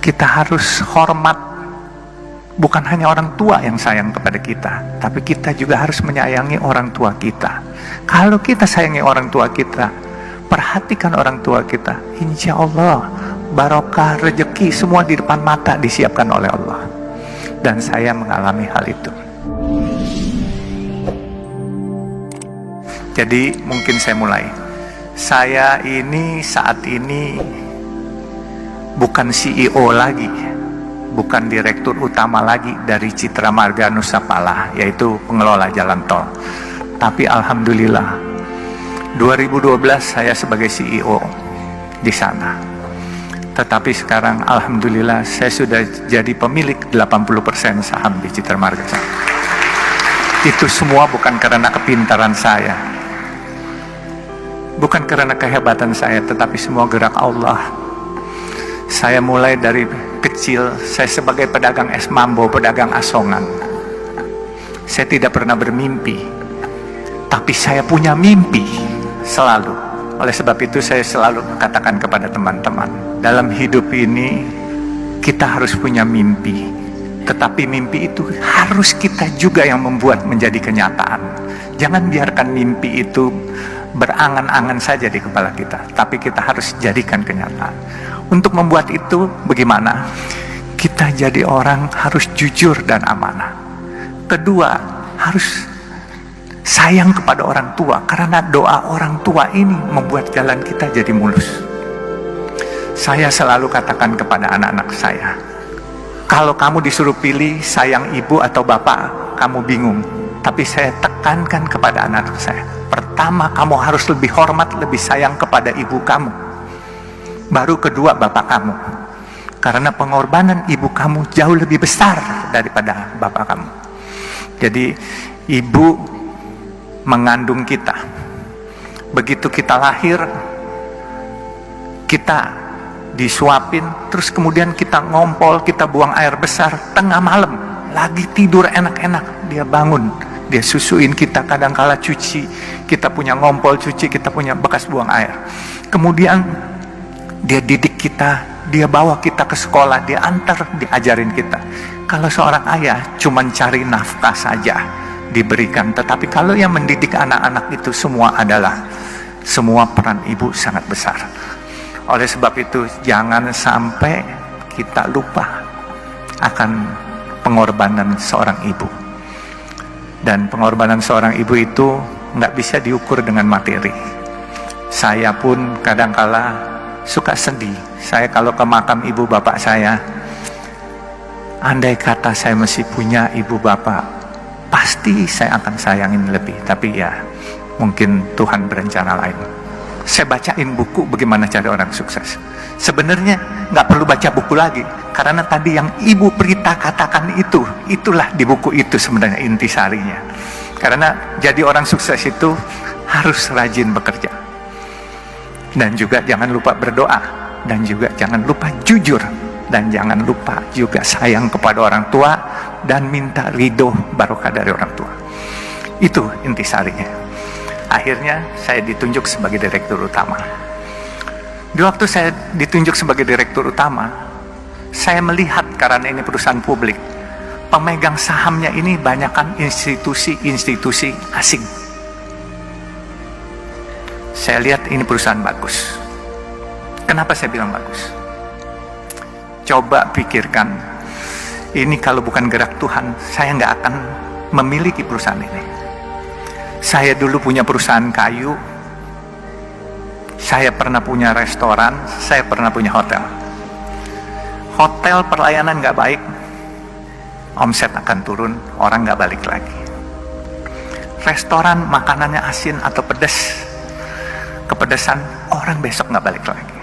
Kita harus hormat, bukan hanya orang tua yang sayang kepada kita, tapi kita juga harus menyayangi orang tua kita. Kalau kita sayangi orang tua kita, perhatikan orang tua kita, insya Allah barokah, rezeki semua di depan mata disiapkan oleh Allah. Dan saya mengalami hal itu. Jadi mungkin saya mulai. Saya ini saat ini bukan CEO lagi, bukan direktur utama lagi dari Citra Marga Nusapala, yaitu pengelola jalan tol. Tapi alhamdulillah 2012 saya sebagai CEO di sana. Tetapi sekarang alhamdulillah saya sudah jadi pemilik 80% saham di Citra Marga. Itu semua bukan karena kepintaran saya, bukan karena kehebatan saya, tetapi semua gerak Allah. Saya mulai dari kecil, saya sebagai pedagang es mambo, pedagang asongan. Saya tidak pernah bermimpi, tapi saya punya mimpi selalu. Oleh sebab itu saya selalu katakan kepada teman-teman, dalam hidup ini kita harus punya mimpi. Tetapi mimpi itu harus kita juga yang membuat menjadi kenyataan. Jangan biarkan mimpi itu berangan-angan saja di kepala kita, tapi kita harus jadikan kenyataan. Untuk membuat itu bagaimana? Kita jadi orang harus jujur dan amanah. Kedua, harus sayang kepada orang tua, karena doa orang tua ini membuat jalan kita jadi mulus. Saya selalu katakan kepada anak-anak saya, kalau kamu disuruh pilih sayang ibu atau bapak, kamu bingung. Tapi saya tekankan kepada anak saya, pertama kamu harus lebih hormat, lebih sayang kepada ibu kamu, baru kedua bapak kamu. Karena pengorbanan ibu kamu jauh lebih besar daripada bapak kamu. Jadi ibu mengandung kita. Begitu kita lahir, kita disuapin, terus kemudian kita ngompol, kita buang air besar, tengah malam, lagi tidur enak-enak, dia bangun, dia susuin kita, kadangkala cuci, kita punya ngompol cuci, kita punya bekas buang air. Kemudian dia didik kita, dia bawa kita ke sekolah, dia antar, diajarin kita. Kalau seorang ayah cuma cari nafkah saja diberikan, tetapi kalau yang mendidik anak-anak itu semua peran ibu sangat besar. Oleh sebab itu jangan sampai kita lupa akan pengorbanan seorang ibu. Dan pengorbanan seorang ibu itu nggak bisa diukur dengan materi. Saya pun kadangkala suka sedih. Saya kalau ke makam ibu bapak saya, andai kata saya masih punya ibu bapak, pasti saya akan sayangin lebih. Tapi ya mungkin Tuhan berencana lain. Saya bacain buku bagaimana cari orang sukses. Sebenarnya nggak perlu baca buku lagi, karena tadi yang Ibu Prita katakan itulah di buku itu sebenarnya intisarinya. Karena jadi orang sukses itu harus rajin bekerja, dan juga jangan lupa berdoa, dan juga jangan lupa jujur, dan jangan lupa juga sayang kepada orang tua dan minta ridho barokah dari orang tua. Itu intisarinya. Akhirnya saya ditunjuk sebagai direktur utama. Di waktu saya ditunjuk sebagai direktur utama, saya melihat, karena ini perusahaan publik, pemegang sahamnya ini banyakkan institusi-institusi asing. Saya lihat ini perusahaan bagus. Kenapa saya bilang bagus? Coba pikirkan, ini kalau bukan gerak Tuhan, saya nggak akan memiliki perusahaan ini. Saya dulu punya perusahaan kayu, saya pernah punya restoran, saya pernah punya hotel. Hotel pelayanan nggak baik, omset akan turun, orang nggak balik lagi. Restoran makanannya asin atau pedas, kepedesan, orang besok nggak balik lagi.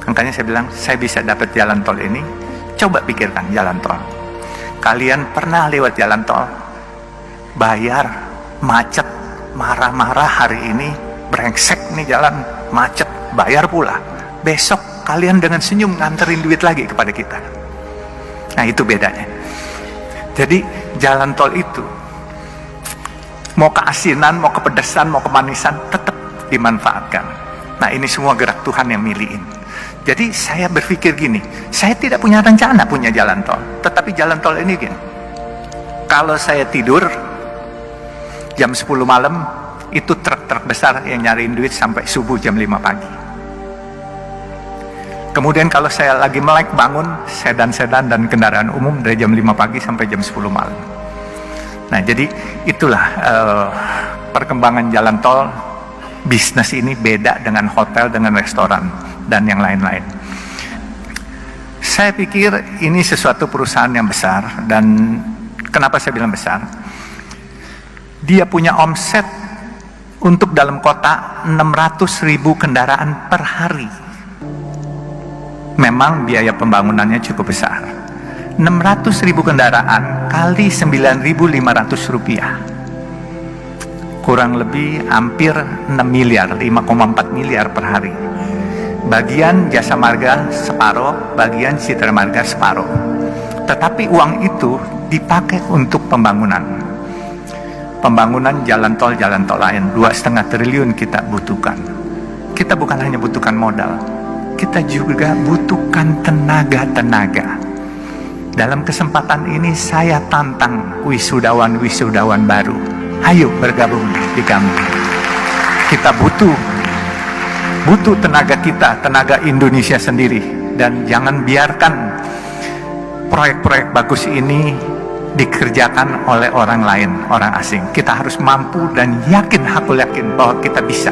Makanya saya bilang, saya bisa dapat jalan tol ini. Coba pikirkan jalan tol. Kalian pernah lewat jalan tol, bayar, macet, marah-marah hari ini, brengsek nih jalan, macet, bayar pula. Besok kalian dengan senyum nganterin duit lagi kepada kita. Nah itu bedanya. Jadi jalan tol itu, mau keasinan, mau kepedesan, mau kemanisan, tetap dimanfaatkan. Nah ini semua gerak Tuhan yang milihin. Jadi saya berpikir gini, saya tidak punya rencana punya jalan tol, tetapi jalan tol ini gini, kalau saya tidur jam 10 malam, itu truk-truk besar yang nyariin duit sampai subuh jam 5 pagi. Kemudian kalau saya lagi melek bangun, sedan-sedan dan kendaraan umum dari jam 5 pagi sampai jam 10 malam. Nah, jadi itulah perkembangan jalan tol. Bisnis ini beda dengan hotel, dengan restoran, dan yang lain-lain. Saya pikir ini sesuatu perusahaan yang besar, dan kenapa saya bilang besar? Dia punya omset untuk dalam kota 600.000 kendaraan per hari. Memang biaya pembangunannya cukup besar. 600.000 kendaraan kali 9.500 rupiah. Kurang lebih hampir 6 miliar, 5,4 miliar per hari. Bagian jasa marga separuh, bagian Citra Marga separuh. Tetapi uang itu dipakai untuk pembangunan. Pembangunan jalan tol lain, 2,5 triliun kita butuhkan. Kita bukan hanya butuhkan modal, kita juga butuhkan tenaga-tenaga. Dalam kesempatan ini saya tantang wisudawan-wisudawan baru. Ayo bergabung di kami. Kita butuh tenaga kita, tenaga Indonesia sendiri. Dan jangan biarkan proyek-proyek bagus ini dikerjakan oleh orang lain, orang asing. Kita harus mampu dan aku yakin bahwa kita bisa.